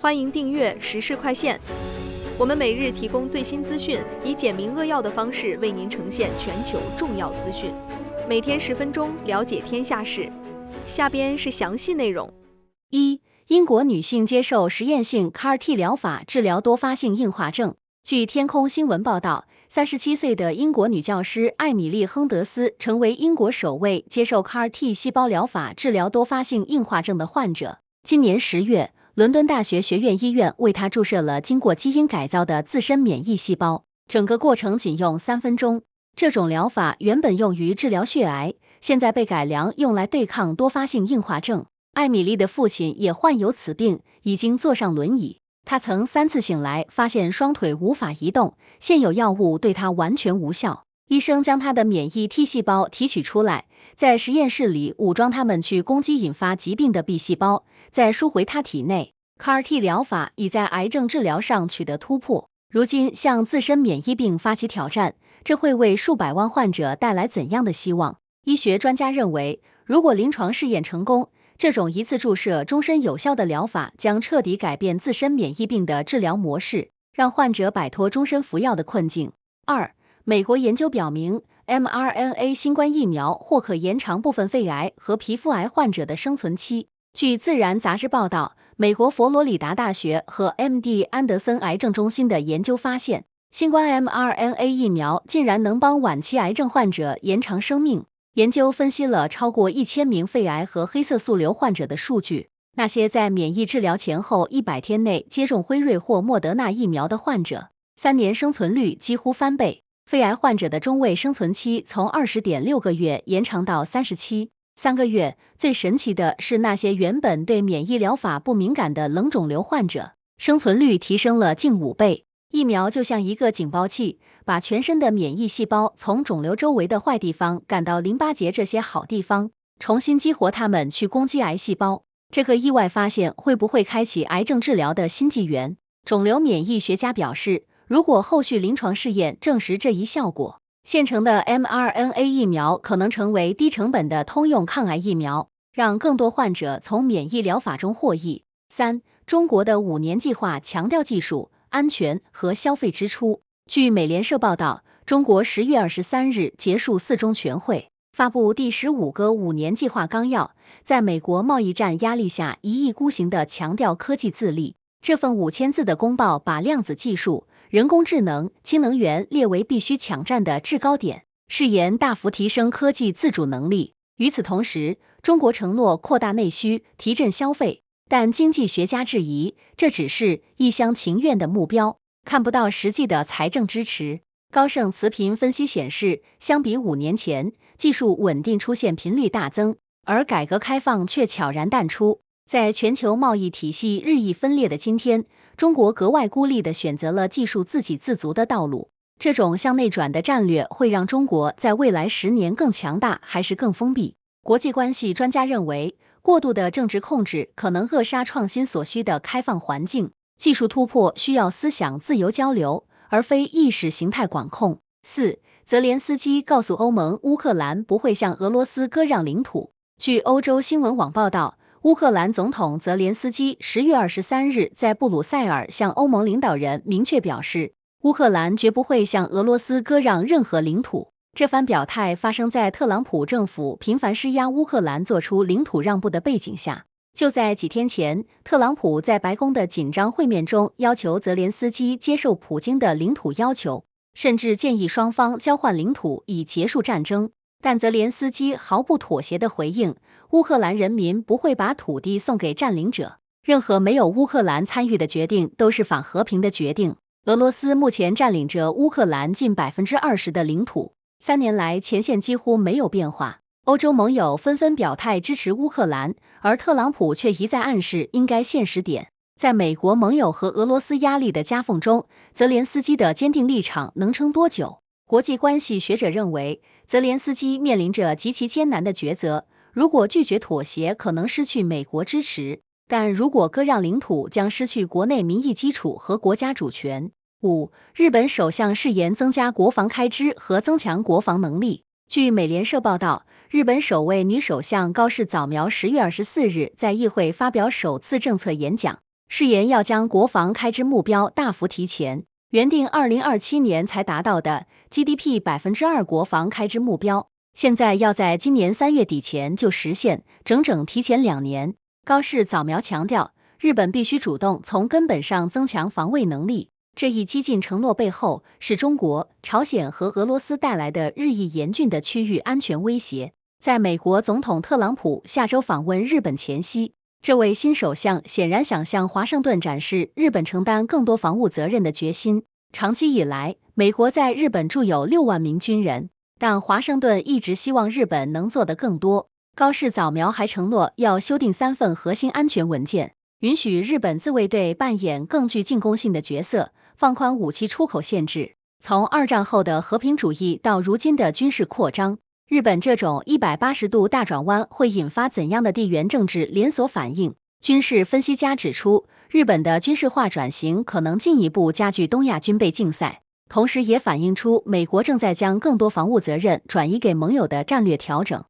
欢迎订阅时事快线。我们每日提供最新资讯，以简明扼要的方式为您呈现全球重要资讯。每天10分钟，了解天下事。下边是详细内容。英国女性接受实验性 CAR-T 疗法治疗多发性硬化症。据天空新闻报道，37岁的英国女教师艾米丽·亨德斯成为英国首位接受 CAR-T 细胞疗法治疗多发性硬化症的患者。今年10月，伦敦大学学院医院为她注射了经过基因改造的自身免疫细胞，整个过程仅用3分钟。这种疗法原本用于治疗血癌，现在被改良用来对抗多发性硬化症。艾米丽的父亲也患有此病，已经坐上轮椅。他曾3次醒来，发现双腿无法移动，现有药物对他完全无效。医生将他的免疫 T 细胞提取出来，在实验室里武装他们去攻击引发疾病的 B 细胞，再输回他体内。CAR-T 疗法已在癌症治疗上取得突破，如今向自身免疫病发起挑战，这会为数百万患者带来怎样的希望？医学专家认为，如果临床试验成功，这种一次注射终身有效的疗法将彻底改变自身免疫病的治疗模式，让患者摆脱终身服药的困境。美国研究表明 mRNA 新冠疫苗或可延长部分肺癌和皮肤癌患者的生存期。据自然杂志报道，美国佛罗里达大学和 MD 安德森癌症中心的研究发现，新冠 mRNA 疫苗竟然能帮晚期癌症患者延长生命。研究分析了超过1000名肺癌和黑色素瘤患者的数据，那些在免疫治疗前后100天内接种辉瑞或莫德纳疫苗的患者，3年生存率几乎翻倍，肺癌患者的中位生存期从20.6个月延长到37.3个月。最神奇的是，那些原本对免疫疗法不敏感的冷肿瘤患者，生存率提升了近5倍。疫苗就像一个警报器，把全身的免疫细胞从肿瘤周围的坏地方赶到淋巴结这些好地方，重新激活它们去攻击癌细胞。这个意外发现会不会开启癌症治疗的新纪元？肿瘤免疫学家表示，如果后续临床试验证实这一效果，现成的 mRNA 疫苗可能成为低成本的通用抗癌疫苗，让更多患者从免疫疗法中获益。中国的5年计划强调技术、安全和消费支出。据美联社报道，中国10月23日结束4中全会，发布第15个5年计划纲要，在美国贸易战压力下一意孤行地强调科技自立。这份5000字的公报把量子技术、人工智能、氢能源列为必须抢占的制高点，誓言大幅提升科技自主能力。与此同时，中国承诺扩大内需，提振消费，但经济学家质疑，这只是一厢情愿的目标，看不到实际的财政支持。高盛磁频分析显示，相比5年前，技术稳定出现频率大增，而改革开放却悄然淡出。在全球贸易体系日益分裂的今天，中国格外孤立地选择了技术自给自足的道路。这种向内转的战略会让中国在未来10年更强大还是更封闭？国际关系专家认为，过度的政治控制可能扼杀创新所需的开放环境，技术突破需要思想自由交流，而非意识形态管控。泽连斯基告诉欧盟，乌克兰不会向俄罗斯割让领土。据欧洲新闻网报道，乌克兰总统泽连斯基10月23日在布鲁塞尔向欧盟领导人明确表示，乌克兰绝不会向俄罗斯割让任何领土。这番表态发生在特朗普政府频繁施压乌克兰做出领土让步的背景下。就在几天前，特朗普在白宫的紧张会面中要求泽连斯基接受普京的领土要求，甚至建议双方交换领土以结束战争。但泽连斯基毫不妥协地回应，乌克兰人民不会把土地送给占领者，任何没有乌克兰参与的决定都是反和平的决定。俄罗斯目前占领着乌克兰近20%的领土，3年来前线几乎没有变化。欧洲盟友纷纷表态支持乌克兰，而特朗普却一再暗示应该现实点。在美国盟友和俄罗斯压力的夹缝中，泽连斯基的坚定立场能撑多久？国际关系学者认为，泽连斯基面临着极其艰难的抉择，如果拒绝妥协，可能失去美国支持，但如果割让领土，将失去国内民意基础和国家主权。日本首相誓言增加国防开支和增强国防能力。据美联社报道，日本首位女首相高市早苗10月24日在议会发表首次政策演讲，誓言要将国防开支目标大幅提前，原定2027年才达到的 GDP 2%国防开支目标，现在要在今年3月底前就实现，整整提前2年。高市早苗强调，日本必须主动从根本上增强防卫能力。这一激进承诺背后，是中国、朝鲜和俄罗斯带来的日益严峻的区域安全威胁。在美国总统特朗普下周访问日本前夕，这位新首相显然想向华盛顿展示日本承担更多防务责任的决心。长期以来，美国在日本驻有6万名军人，但华盛顿一直希望日本能做得更多。高市早苗还承诺要修订3份核心安全文件，允许日本自卫队扮演更具进攻性的角色，放宽武器出口限制。从二战后的和平主义到如今的军事扩张，日本这种180度大转弯会引发怎样的地缘政治连锁反应？军事分析家指出，日本的军事化转型可能进一步加剧东亚军备竞赛，同时也反映出美国正在将更多防务责任转移给盟友的战略调整。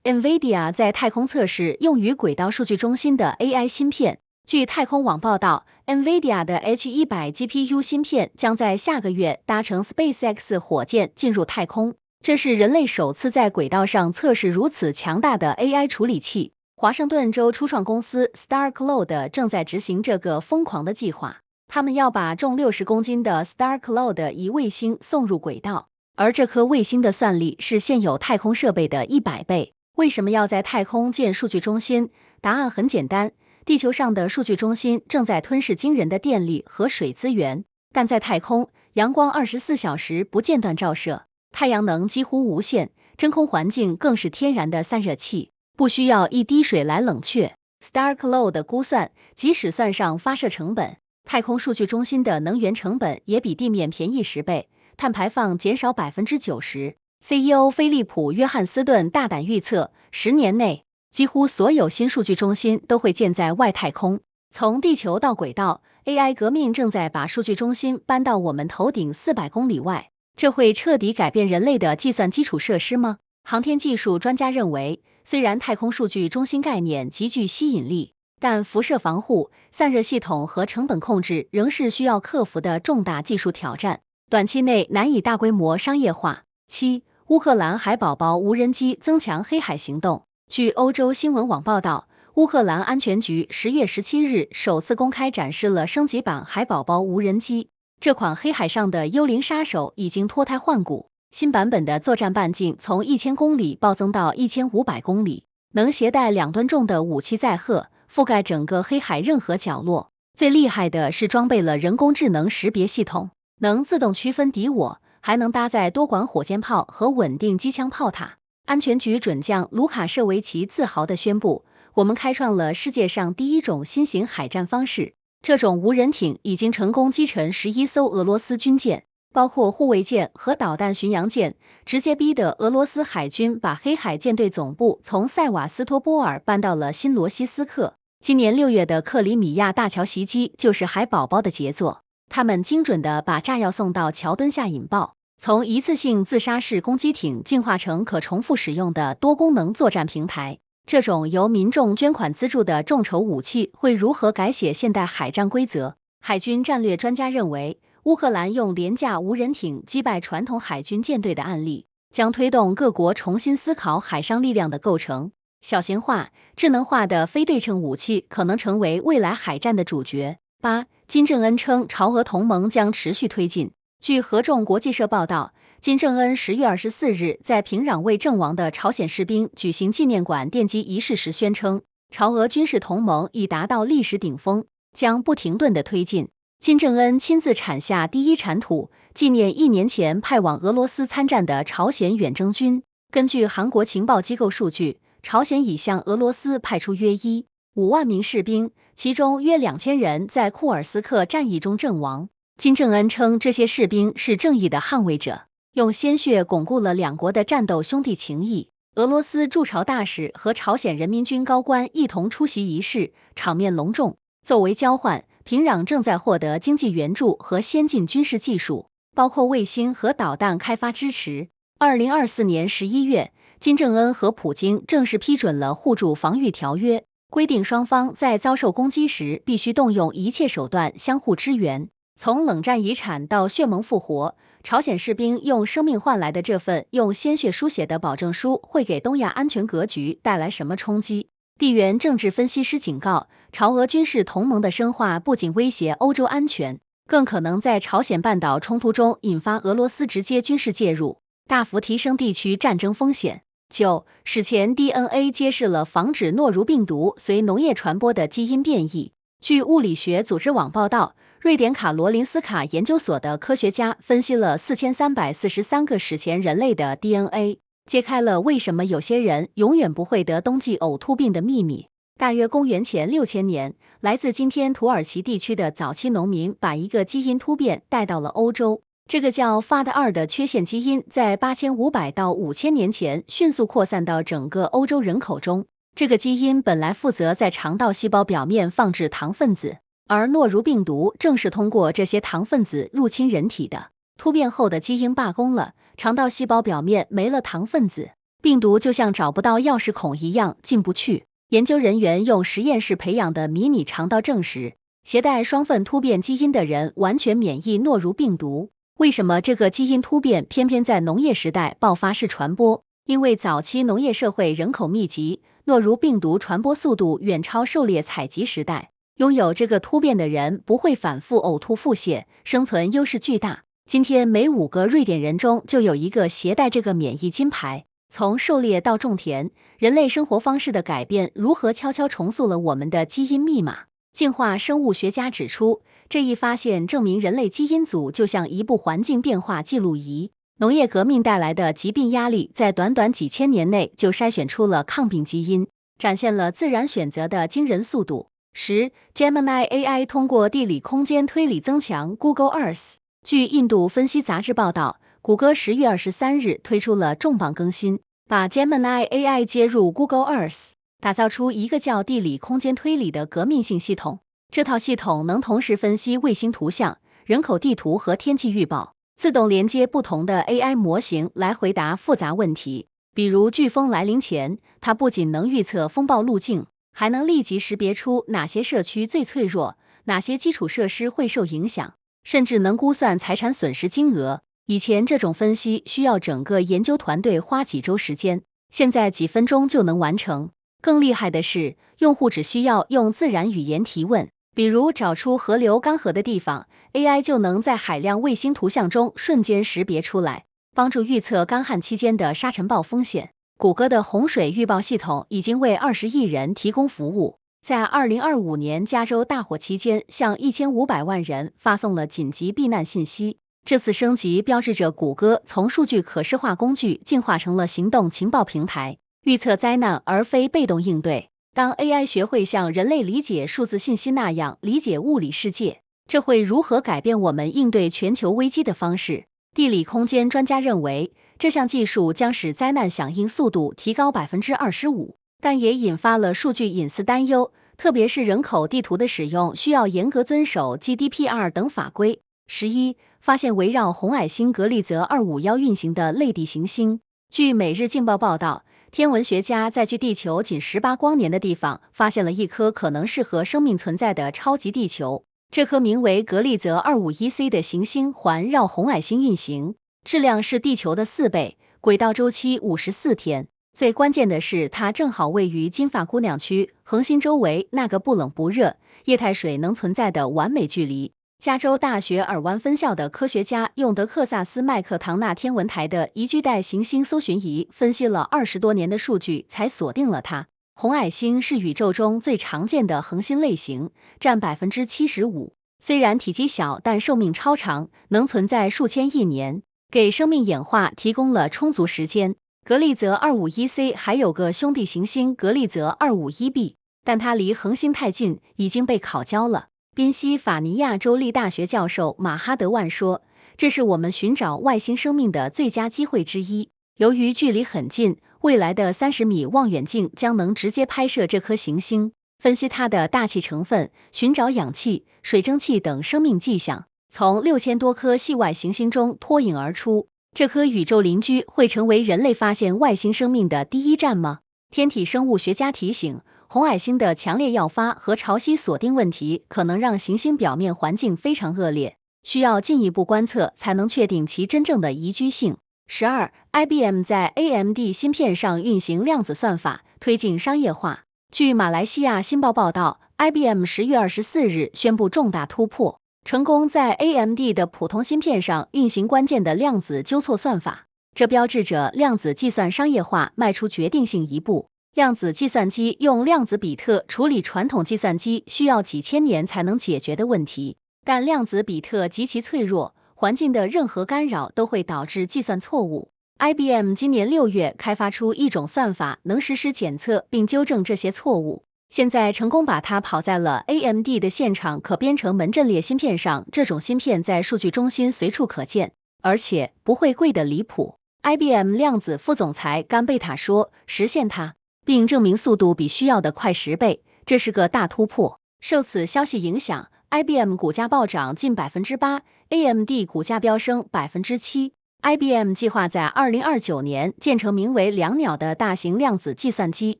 NVIDIA 在太空测试用于轨道数据中心的 AI 芯片。据太空网报道， NVIDIA 的 H100 GPU 芯片将在下个月搭乘 SpaceX 火箭进入太空，这是人类首次在轨道上测试如此强大的 AI 处理器。华盛顿州初创公司 StarCloud 正在执行这个疯狂的计划，他们要把重60公斤的 StarCloud 以卫星送入轨道，而这颗卫星的算力是现有太空设备的100倍。为什么要在太空建数据中心？答案很简单，地球上的数据中心正在吞噬惊人的电力和水资源，但在太空，阳光24小时不间断照射，太阳能几乎无限，真空环境更是天然的散热器，不需要一滴水来冷却。StarCloud 估算，即使算上发射成本，太空数据中心的能源成本也比地面便宜10倍，碳排放减少 90%。CEO 菲利普·约翰斯顿大胆预测，10年内，几乎所有新数据中心都会建在外太空。从地球到轨道， AI 革命正在把数据中心搬到我们头顶400公里外，这会彻底改变人类的计算基础设施吗？航天技术专家认为，虽然太空数据中心概念极具吸引力，但辐射防护、散热系统和成本控制仍是需要克服的重大技术挑战，短期内难以大规模商业化。7. 乌克兰海宝宝无人机增强黑海行动。据欧洲新闻网报道，乌克兰安全局10月17日首次公开展示了升级版海宝宝无人机。这款黑海上的幽灵杀手已经脱胎换骨，新版本的作战半径从1000公里暴增到1500公里，能携带2吨重的武器载荷，覆盖整个黑海任何角落。最厉害的是装备了人工智能识别系统，能自动区分敌我，还能搭载多管火箭炮和稳定机枪炮塔。安全局准将卢卡舍维奇自豪地宣布，我们开创了世界上第一种新型海战方式。这种无人艇已经成功击沉11艘俄罗斯军舰，包括护卫舰和导弹巡洋舰，直接逼得俄罗斯海军把黑海舰队总部从塞瓦斯托波尔搬到了新罗西斯克。今年6月的克里米亚大桥袭击就是海宝宝的杰作，他们精准地把炸药送到桥墩下引爆，从一次性自杀式攻击艇进化成可重复使用的多功能作战平台。这种由民众捐款资助的众筹武器会如何改写现代海战规则？海军战略专家认为，乌克兰用廉价无人艇击败传统海军舰队的案例，将推动各国重新思考海上力量的构成。小型化、智能化的非对称武器可能成为未来海战的主角。8. 金正恩称朝俄同盟将持续推进。据合众国际社报道，金正恩10月24日在平壤为阵亡的朝鲜士兵举行纪念馆奠基仪式时宣称，朝俄军事同盟已达到历史顶峰，将不停顿地推进。金正恩亲自产下第一铲土，纪念1年前派往俄罗斯参战的朝鲜远征军。根据韩国情报机构数据，朝鲜已向俄罗斯派出约1.5万名士兵，其中约2000人在库尔斯克战役中阵亡。金正恩称这些士兵是正义的捍卫者，用鲜血巩固了两国的战斗兄弟情谊。俄罗斯驻朝大使和朝鲜人民军高官一同出席仪式，场面隆重。作为交换，平壤正在获得经济援助和先进军事技术，包括卫星和导弹开发支持。2024年11月，金正恩和普京正式批准了互助防御条约，规定双方在遭受攻击时必须动用一切手段相互支援。从冷战遗产到血盟复活，朝鲜士兵用生命换来的这份用鲜血书写的保证书会给东亚安全格局带来什么冲击？地缘政治分析师警告，朝俄军事同盟的深化不仅威胁欧洲安全，更可能在朝鲜半岛冲突中引发俄罗斯直接军事介入，大幅提升地区战争风险。9. 史前 DNA 揭示了防止诺如病毒随农业传播的基因变异。据物理学组织网报道，瑞典卡罗林斯卡研究所的科学家分析了4343个史前人类的 DNA， 揭开了为什么有些人永远不会得冬季呕吐病的秘密。大约公元前6000年，来自今天土耳其地区的早期农民把一个基因突变带到了欧洲。这个叫 FAD2 的缺陷基因在8500到5000年前迅速扩散到整个欧洲人口中。这个基因本来负责在肠道细胞表面放置糖分子，而诺如病毒正是通过这些糖分子入侵人体的。突变后的基因罢工了，肠道细胞表面没了糖分子，病毒就像找不到钥匙孔一样进不去。研究人员用实验室培养的迷你肠道证实，携带双份突变基因的人完全免疫诺如病毒。为什么这个基因突变偏偏在农业时代爆发式传播？因为早期农业社会人口密集，诺如病毒传播速度远超狩猎采集时代。拥有这个突变的人不会反复呕吐腹泻，生存优势巨大。今天每5个瑞典人中就有一个携带这个免疫金牌。从狩猎到种田，人类生活方式的改变如何悄悄重塑了我们的基因密码？进化生物学家指出，这一发现证明人类基因组就像一部环境变化记录仪。农业革命带来的疾病压力在短短几千年内就筛选出了抗病基因，展现了自然选择的惊人速度。10. Gemini AI 通过地理空间推理增强 Google Earth。 据印度分析杂志报道，谷歌10月23日推出了重磅更新，把 Gemini AI 接入 Google Earth， 打造出一个叫地理空间推理的革命性系统。这套系统能同时分析卫星图像、人口地图和天气预报，自动连接不同的 AI 模型来回答复杂问题。比如飓风来临前，它不仅能预测风暴路径，还能立即识别出哪些社区最脆弱，哪些基础设施会受影响，甚至能估算财产损失金额。以前这种分析需要整个研究团队花几周时间，现在几分钟就能完成。更厉害的是，用户只需要用自然语言提问，比如找出河流干涸的地方， AI 就能在海量卫星图像中瞬间识别出来，帮助预测干旱期间的沙尘暴风险。谷歌的洪水预报系统已经为20亿人提供服务，在2025年加州大火期间向1500万人发送了紧急避难信息。这次升级标志着谷歌从数据可视化工具进化成了行动情报平台，预测灾难而非被动应对。当 AI 学会像人类理解数字信息那样理解物理世界，这会如何改变我们应对全球危机的方式？地理空间专家认为，这项技术将使灾难响应速度提高 25%， 但也引发了数据隐私担忧，特别是人口地图的使用需要严格遵守 GDPR 等法规。11. 发现围绕红矮星格利泽251运行的类地行星。据每日镜报报道，天文学家在距地球仅18光年的地方发现了一颗可能适合生命存在的超级地球。这颗名为格利泽 251c 的行星环绕红矮星运行，质量是地球的4倍，轨道周期54天。最关键的是，它正好位于金发姑娘区，恒星周围那个不冷不热、液态水能存在的完美距离。加州大学尔湾分校的科学家用德克萨斯麦克唐纳天文台的宜居带行星搜寻仪分析了20多年的数据，才锁定了它。红矮星是宇宙中最常见的恒星类型，占 75%。虽然体积小，但寿命超长，能存在数千亿年，给生命演化提供了充足时间。格利泽 251c 还有个兄弟行星格利泽 251b， 但它离恒星太近，已经被烤焦了。宾夕法尼亚州立大学教授马哈德万说，这是我们寻找外星生命的最佳机会之一。由于距离很近，未来的30米望远镜将能直接拍摄这颗行星，分析它的大气成分，寻找氧气、水蒸气等生命迹象，从6000多颗系外行星中脱颖而出。这颗宇宙邻居会成为人类发现外星生命的第一站吗？天体生物学家提醒，红矮星的强烈药发和潮汐锁定问题可能让行星表面环境非常恶劣，需要进一步观测才能确定其真正的宜居性。12、IBM 在 AMD 芯片上运行量子算法，推进商业化。据马来西亚新报报道 ，IBM 10月24日宣布重大突破，成功在 AMD 的普通芯片上运行关键的量子纠错算法，这标志着量子计算商业化迈出决定性一步。量子计算机用量子比特处理传统计算机需要几千年才能解决的问题，但量子比特极其脆弱，环境的任何干扰都会导致计算错误。IBM 今年6月开发出一种算法，能实时检测并纠正这些错误，现在成功把它跑在了 AMD 的现场可编程门阵列芯片上。这种芯片在数据中心随处可见，而且不会贵得离谱。IBM 量子副总裁甘贝塔说，实现它并证明速度比需要的快10倍，这是个大突破。受此消息影响， IBM 股价暴涨近 8%，AMD 股价飙升 7%。IBM 计划在2029年建成名为两鸟的大型量子计算机，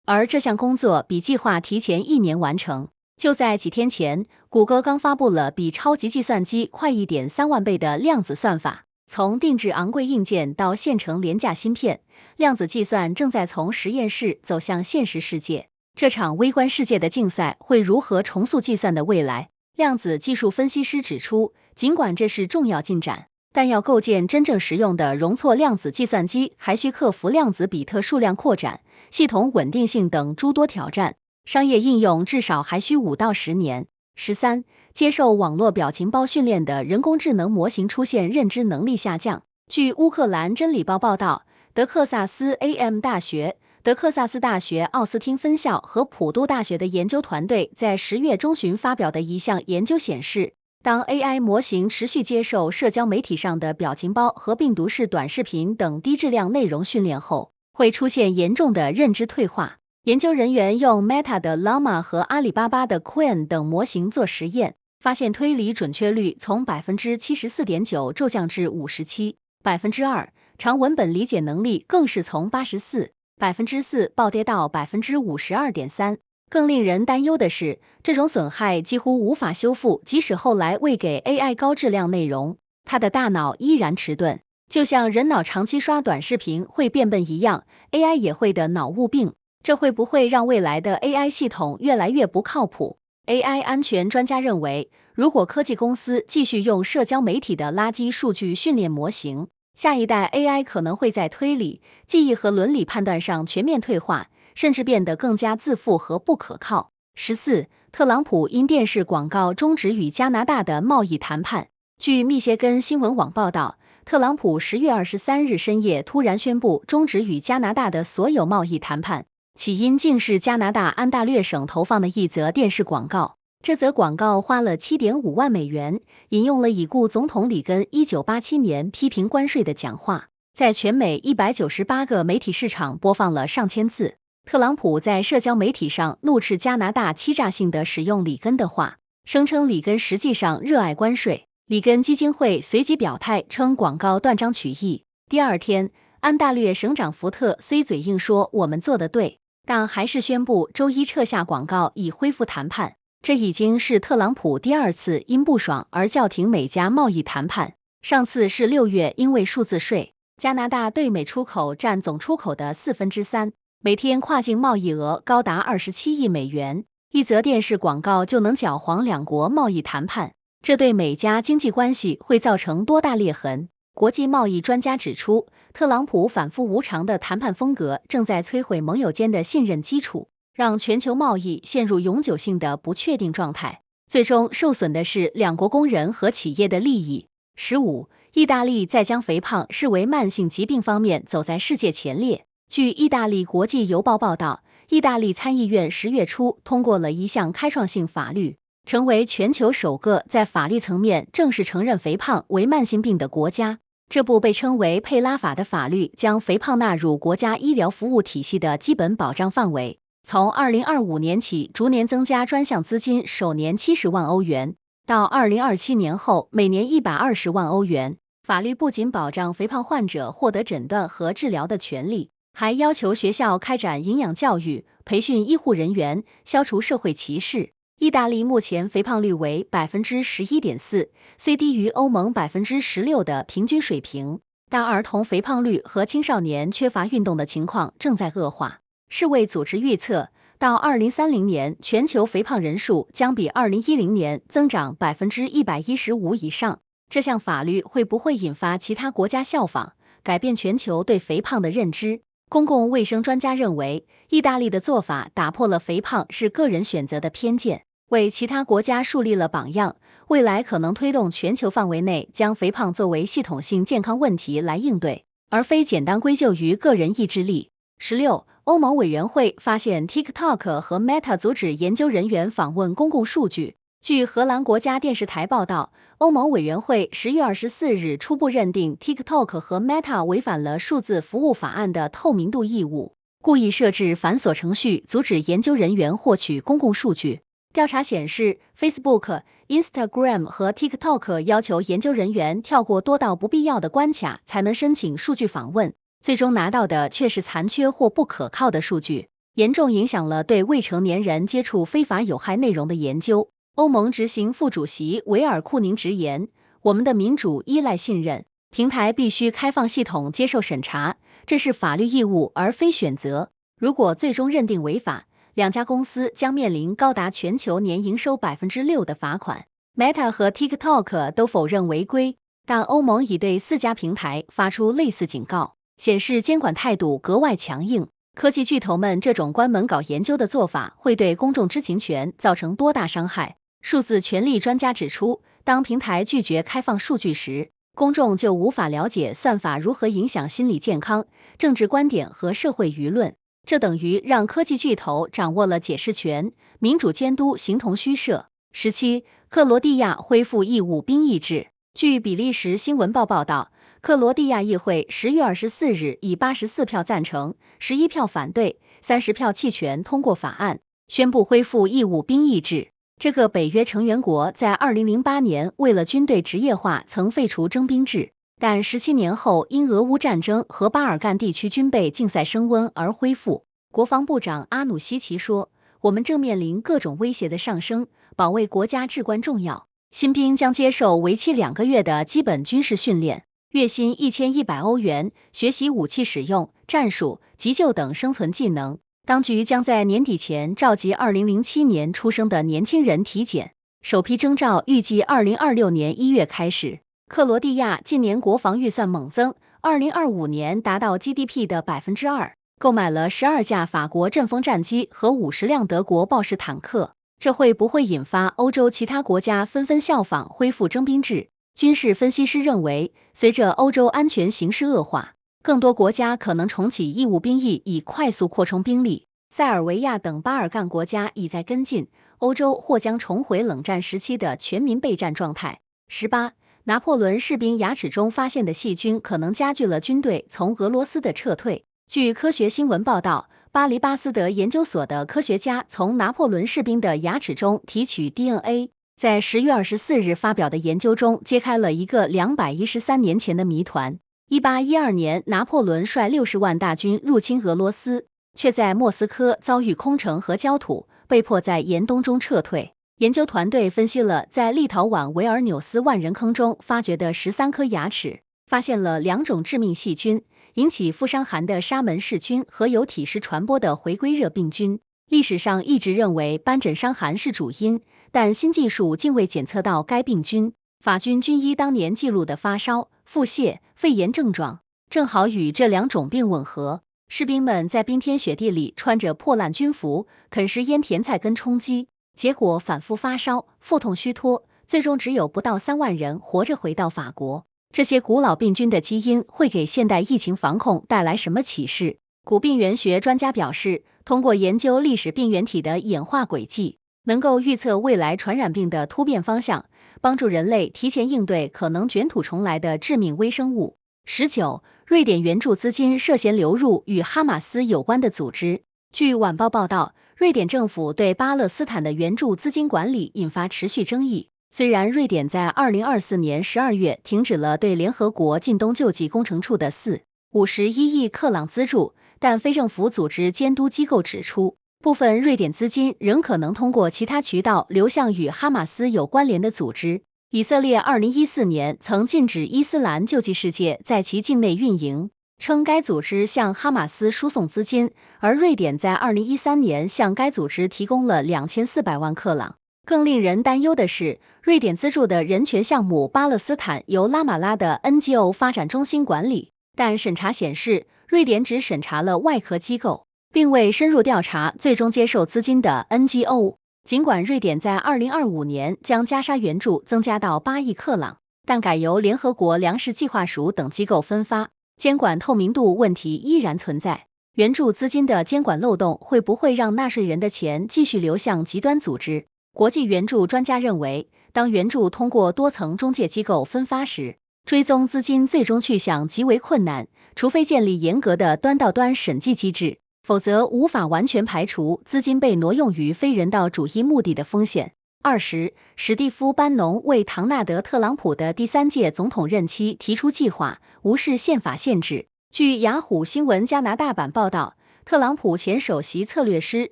而这项工作比计划提前1年完成。就在几天前，谷歌刚发布了比超级计算机快1.3万倍的量子算法。从定制昂贵硬件到现成廉价芯片，量子计算正在从实验室走向现实世界。这场微观世界的竞赛会如何重塑计算的未来？量子技术分析师指出，尽管这是重要进展，但要构建真正实用的容错量子计算机，还需克服量子比特数量扩展、系统稳定性等诸多挑战。商业应用至少还需5到10年。13、接受网络表情包训练的人工智能模型出现认知能力下降。据乌克兰真理报报道，德克萨斯 A&M 大学、德克萨斯大学奥斯汀分校和普渡大学的研究团队在10月中旬发表的一项研究显示，当 AI 模型持续接受社交媒体上的表情包和病毒式短视频等低质量内容训练后，会出现严重的认知退化。研究人员用 Meta 的 Llama 和阿里巴巴的 Qwen 等模型做实验，发现推理准确率从 74.9% 骤降至 57%。2. 长文本理解能力更是从 84% 暴跌到 52.3%。更令人担忧的是，这种损害几乎无法修复，即使后来喂给 AI 高质量内容，它的大脑依然迟钝，就像人脑长期刷短视频会变笨一样， AI 也会得脑雾病。这会不会让未来的 AI 系统越来越不靠谱？ AI 安全专家认为，如果科技公司继续用社交媒体的垃圾数据训练模型，下一代 AI 可能会在推理、记忆和伦理判断上全面退化，甚至变得更加自负和不可靠。14. 特朗普因电视广告终止与加拿大的贸易谈判。据密歇根新闻网报道，特朗普10月23日深夜突然宣布终止与加拿大的所有贸易谈判，起因竟是加拿大安大略省投放的一则电视广告。这则广告花了 7.5 万美元，引用了已故总统里根1987年批评关税的讲话，在全美198个媒体市场播放了上千次。特朗普在社交媒体上怒斥加拿大欺诈性的使用里根的话，声称里根实际上热爱关税。里根基金会随即表态称广告断章取义。第二天，安大略省长福特虽嘴硬说我们做得对，但还是宣布周一撤下广告以恢复谈判。这已经是特朗普第2次因不爽而叫停美加贸易谈判，上次是6月因为数字税。加拿大对美出口占总出口的3/4，每天跨境贸易额高达27亿美元，一则电视广告就能搅黄两国贸易谈判，这对美加经济关系会造成多大裂痕？国际贸易专家指出，特朗普反复无常的谈判风格正在摧毁盟友间的信任基础，让全球贸易陷入永久性的不确定状态，最终受损的是两国工人和企业的利益。15. 意大利在将肥胖视为慢性疾病方面走在世界前列。据意大利国际邮报报道，意大利参议院10月初通过了一项开创性法律，成为全球首个在法律层面正式承认肥胖为慢性病的国家。这部被称为佩拉法的法律将肥胖纳入国家医疗服务体系的基本保障范围，从2025年起逐年增加专项资金，首年70万欧元，到2027年后每年120万欧元。法律不仅保障肥胖患者获得诊断和治疗的权利，还要求学校开展营养教育，培训医护人员，消除社会歧视。意大利目前肥胖率为 11.4%， 虽低于欧盟 16% 的平均水平，但儿童肥胖率和青少年缺乏运动的情况正在恶化。世卫组织预测，到2030年，全球肥胖人数将比2010年增长 115% 以上。这项法律会不会引发其他国家效仿，改变全球对肥胖的认知？公共卫生专家认为，意大利的做法打破了肥胖是个人选择的偏见，为其他国家树立了榜样，未来可能推动全球范围内将肥胖作为系统性健康问题来应对，而非简单归咎于个人意志力。16. 欧盟委员会发现 TikTok 和 Meta 阻止研究人员访问公共数据。据荷兰国家电视台报道，欧盟委员会10月24日初步认定 TikTok 和 Meta 违反了数字服务法案的透明度义务，故意设置繁琐程序，阻止研究人员获取公共数据。调查显示 ，Facebook、Instagram 和 TikTok 要求研究人员跳过多道不必要的关卡才能申请数据访问，最终拿到的却是残缺或不可靠的数据，严重影响了对未成年人接触非法有害内容的研究。欧盟执行副主席维尔库宁直言，我们的民主依赖信任，平台必须开放系统接受审查，这是法律义务而非选择。如果最终认定违法，两家公司将面临高达全球年营收 6% 的罚款。Meta 和 TikTok 都否认违规，但欧盟已对4家平台发出类似警告，显示监管态度格外强硬。科技巨头们这种关门搞研究的做法会对公众知情权造成多大伤害？数字权利专家指出，当平台拒绝开放数据时，公众就无法了解算法如何影响心理健康、政治观点和社会舆论，这等于让科技巨头掌握了解释权，民主监督形同虚设。17. 克罗地亚恢复义务兵役制。据比利时新闻报报道，克罗地亚议会10月24日以84票赞成、11票反对、30票弃权通过法案，宣布恢复义务兵役制。这个北约成员国在2008年为了军队职业化曾废除征兵制，但17年后因俄乌战争和巴尔干地区军备竞赛升温而恢复。国防部长阿努西奇说，我们正面临各种威胁的上升，保卫国家至关重要。新兵将接受为期2个月的基本军事训练，月薪1100欧元，学习武器使用、战术、急救等生存技能。当局将在年底前召集2007年出生的年轻人体检，首批征召预计2026年1月开始。克罗地亚近年国防预算猛增，2025年达到 GDP 的 2%， 购买了12架法国阵风战机和50辆德国豹式坦克。这会不会引发欧洲其他国家纷纷效仿恢复征兵制？军事分析师认为，随着欧洲安全形势恶化，更多国家可能重启义务兵役，以快速扩充兵力。塞尔维亚等巴尔干国家已在跟进，欧洲或将重回冷战时期的全民备战状态。18. 拿破仑士兵牙齿中发现的细菌可能加剧了军队从俄罗斯的撤退。据科学新闻报道，巴黎巴斯德研究所的科学家从拿破仑士兵的牙齿中提取 DNA， 在10月24日发表的研究中揭开了一个213年前的谜团。1812年，拿破仑率60万大军入侵俄罗斯，却在莫斯科遭遇空城和焦土，被迫在严冬中撤退。研究团队分析了在立陶宛维尔纽斯万人坑中发掘的13颗牙齿，发现了2种致命细菌，引起腹伤寒的沙门氏菌和有体式传播的回归热病菌。历史上一直认为斑疹伤寒是主因，但新技术竟未检测到该病菌。法军军医当年记录的发烧、腹泻、肺炎症状，正好与这2种病吻合。士兵们在冰天雪地里穿着破烂军服，啃食腌甜菜根充饥，结果反复发烧、腹痛虚脱，最终只有不到3万人活着回到法国。这些古老病菌的基因会给现代疫情防控带来什么启示？古病原学专家表示，通过研究历史病原体的演化轨迹，能够预测未来传染病的突变方向，帮助人类提前应对可能卷土重来的致命微生物。19. 瑞典援助资金涉嫌流入与哈马斯有关的组织。据晚报报道，瑞典政府对巴勒斯坦的援助资金管理引发持续争议。虽然瑞典在2024年12月停止了对联合国近东救济工程处的451亿克朗资助，但非政府组织监督机构指出，部分瑞典资金仍可能通过其他渠道流向与哈马斯有关联的组织。以色列2014年曾禁止伊斯兰救济世界在其境内运营，称该组织向哈马斯输送资金，而瑞典在2013年向该组织提供了2400万克朗。更令人担忧的是，瑞典资助的人权项目巴勒斯坦由拉马拉的 NGO 发展中心管理，但审查显示，瑞典只审查了外壳机构，并未深入调查最终接受资金的 NGO。尽管瑞典在2025年将加沙援助增加到8亿克朗，但改由联合国粮食计划署等机构分发，监管透明度问题依然存在。援助资金的监管漏洞会不会让纳税人的钱继续流向极端组织？国际援助专家认为，当援助通过多层中介机构分发时，追踪资金最终去向极为困难，除非建立严格的端到端审计机制，否则无法完全排除资金被挪用于非人道主义目的的风险。20，史蒂夫·班农为唐纳德·特朗普的第3届总统任期提出计划，无视宪法限制。据雅虎新闻加拿大版报道，特朗普前首席策略师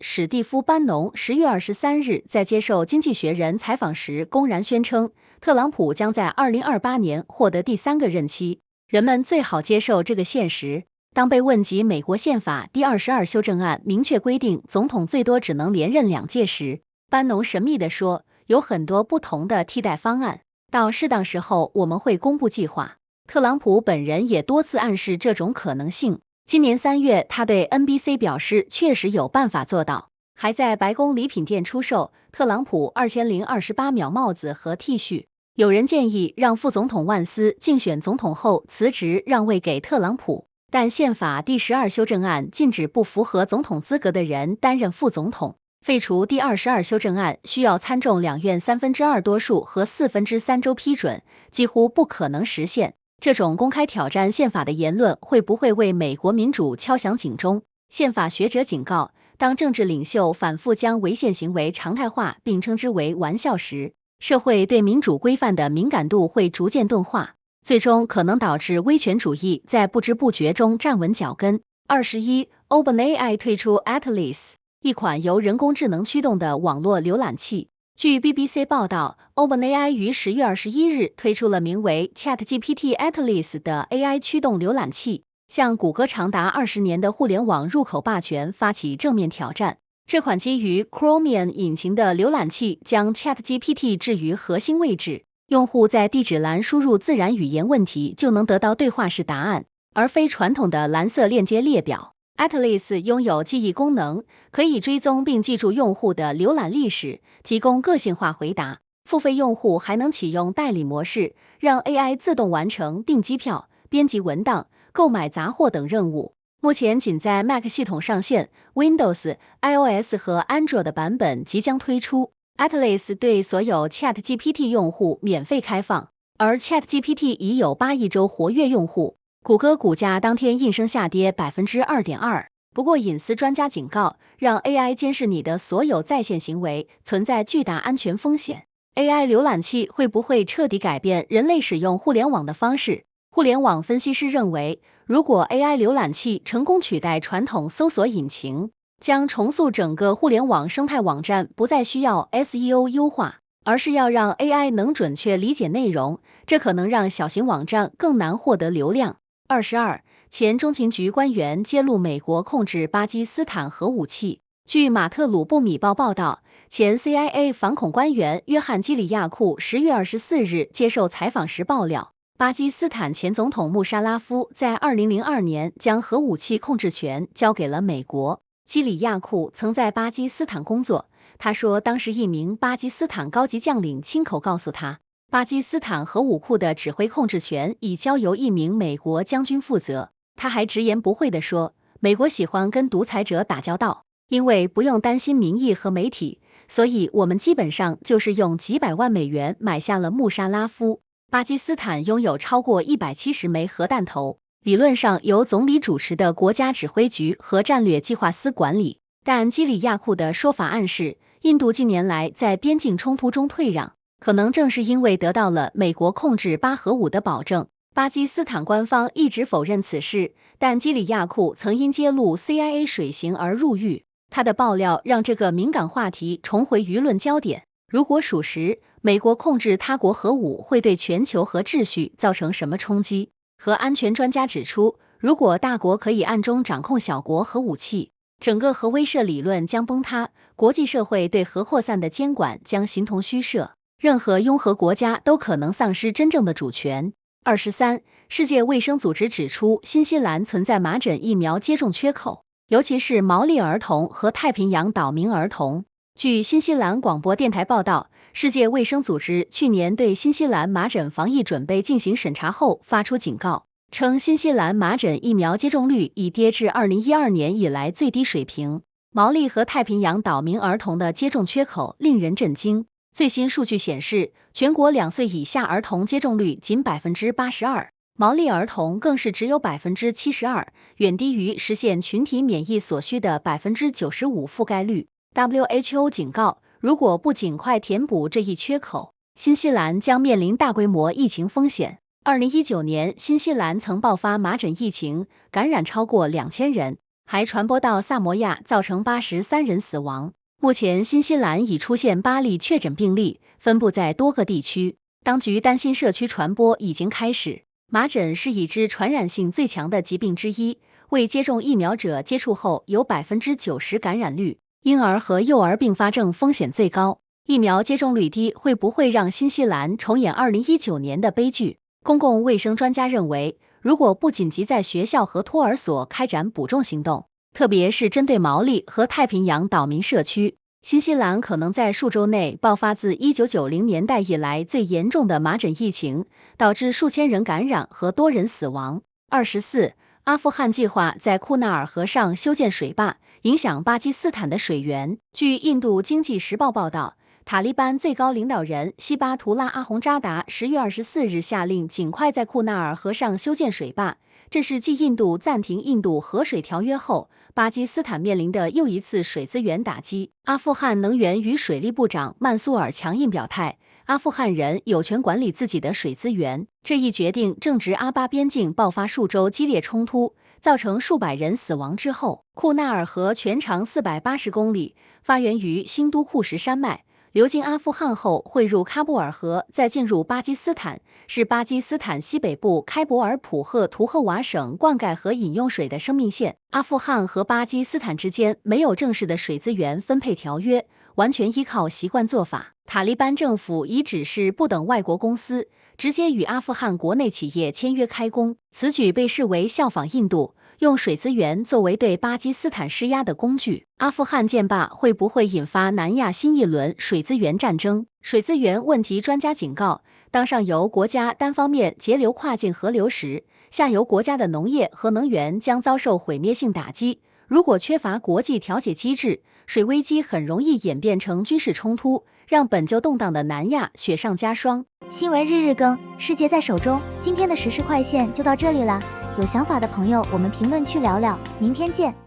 史蒂夫·班农10月23日在接受《经济学人》采访时公然宣称，特朗普将在2028年获得第3个任期。人们最好接受这个现实。当被问及美国宪法第22修正案明确规定总统最多只能连任2届时，班农神秘地说，有很多不同的替代方案，到适当时候我们会公布计划。特朗普本人也多次暗示这种可能性。今年3月，他对 NBC 表示确实有办法做到，还在白宫礼品店出售特朗普2028秒帽子和 T 恤。有人建议让副总统万斯竞选总统后辞职让位给特朗普，但宪法第12修正案禁止不符合总统资格的人担任副总统。废除第22修正案需要参众两院2/3多数和3/4州批准，几乎不可能实现。这种公开挑战宪法的言论会不会为美国民主敲响警钟？宪法学者警告，当政治领袖反复将违宪行为常态化并称之为玩笑时，社会对民主规范的敏感度会逐渐钝化，最终可能导致威权主义在不知不觉中站稳脚跟。21 OpenAI 推出 Atlas， 一款由人工智能驱动的网络浏览器。据 BBC 报道， OpenAI 于10月21日推出了名为 ChatGPT Atlas 的 AI 驱动浏览器，向谷歌长达20年的互联网入口霸权发起正面挑战。这款基于 Chromium 引擎的浏览器将 ChatGPT 置于核心位置，用户在地址栏输入自然语言问题就能得到对话式答案，而非传统的蓝色链接列表。Atlas 拥有记忆功能，可以追踪并记住用户的浏览历史，提供个性化回答。付费用户还能启用代理模式，让 AI 自动完成订机票、编辑文档、购买杂货等任务。目前仅在 Mac 系统上线， Windows、iOS 和 Android 版本即将推出。Atlas 对所有 ChatGPT 用户免费开放，而 ChatGPT 已有8亿周活跃用户。谷歌股价当天应声下跌 2.2%。不过隐私专家警告，让 AI 监视你的所有在线行为存在巨大安全风险。AI 浏览器会不会彻底改变人类使用互联网的方式？互联网分析师认为，如果 AI 浏览器成功取代传统搜索引擎，将重塑整个互联网生态。网站不再需要 SEO 优化，而是要让 AI 能准确理解内容，这可能让小型网站更难获得流量。22前中情局官员揭露美国控制巴基斯坦核武器。据马特鲁布米报报道，前 CIA 反恐官员约翰基里亚库10月24日接受采访时爆料，巴基斯坦前总统穆沙拉夫在2002年将核武器控制权交给了美国。基里亚库曾在巴基斯坦工作，他说当时一名巴基斯坦高级将领亲口告诉他，巴基斯坦核武库的指挥控制权已交由一名美国将军负责。他还直言不讳地说，美国喜欢跟独裁者打交道，因为不用担心民意和媒体，所以我们基本上就是用几百万美元买下了穆沙拉夫。巴基斯坦拥有超过170枚核弹头，理论上由总理主持的国家指挥局和战略计划司管理，但基里亚库的说法暗示，印度近年来在边境冲突中退让，可能正是因为得到了美国控制巴核武的保证。巴基斯坦官方一直否认此事，但基里亚库曾因揭露 CIA 水刑而入狱。他的爆料让这个敏感话题重回舆论焦点。如果属实，美国控制他国核武会对全球核秩序造成什么冲击？核安全专家指出，如果大国可以暗中掌控小国核武器，整个核威慑理论将崩塌，国际社会对核扩散的监管将形同虚设，任何拥核国家都可能丧失真正的主权。23，世界卫生组织指出，新西兰存在麻疹疫苗接种缺口，尤其是毛利儿童和太平洋岛民儿童。据新西兰广播电台报道，世界卫生组织去年对新西兰麻疹防疫准备进行审查后发出警告，称新西兰麻疹疫苗接种率已跌至2012年以来最低水平。毛利和太平洋岛民儿童的接种缺口令人震惊。最新数据显示，全国2岁以下儿童接种率仅 82%， 毛利儿童更是只有 72%， 远低于实现群体免疫所需的 95% 覆盖率。WHO 警告，如果不尽快填补这一缺口，新西兰将面临大规模疫情风险。2019年，新西兰曾爆发麻疹疫情，感染超过2000人，还传播到萨摩亚，造成83人死亡。目前，新西兰已出现8例确诊病例，分布在多个地区。当局担心社区传播已经开始。麻疹是已知传染性最强的疾病之一，未接种疫苗者接触后有 90% 感染率。婴儿和幼儿并发症风险最高，疫苗接种率低会不会让新西兰重演2019年的悲剧？公共卫生专家认为，如果不紧急在学校和托儿所开展补种行动，特别是针对毛利和太平洋岛民社区，新西兰可能在数周内爆发自1990年代以来最严重的麻疹疫情，导致数千人感染和多人死亡。24，阿富汗计划在库纳尔河上修建水坝，影响巴基斯坦的水源。据印度经济时报报道，塔利班最高领导人希巴图拉阿洪扎达10月24日下令尽快在库纳尔河上修建水坝，这是继印度暂停印度核水条约后，巴基斯坦面临的又一次水资源打击。阿富汗能源与水利部长曼苏尔强硬表态，阿富汗人有权管理自己的水资源。这一决定正值阿巴边境爆发数周激烈冲突，造成数百人死亡之后。库纳尔河全长480公里，发源于新都库什山脉，流经阿富汗后汇入喀布尔河，再进入巴基斯坦，是巴基斯坦西北部开伯尔普赫图赫瓦省灌溉和饮用水的生命线。阿富汗和巴基斯坦之间没有正式的水资源分配条约，完全依靠习惯做法。塔利班政府已指示不等外国公司直接与阿富汗国内企业签约开工，此举被视为效仿印度，用水资源作为对巴基斯坦施压的工具。阿富汗建坝会不会引发南亚新一轮水资源战争？水资源问题专家警告，当上游国家单方面截流跨境河流时，下游国家的农业和能源将遭受毁灭性打击。如果缺乏国际调解机制，水危机很容易演变成军事冲突，让本就动荡的南亚雪上加霜。新闻日日更，世界在手中。今天的时事快线就到这里了，有想法的朋友，我们评论区聊聊，明天见。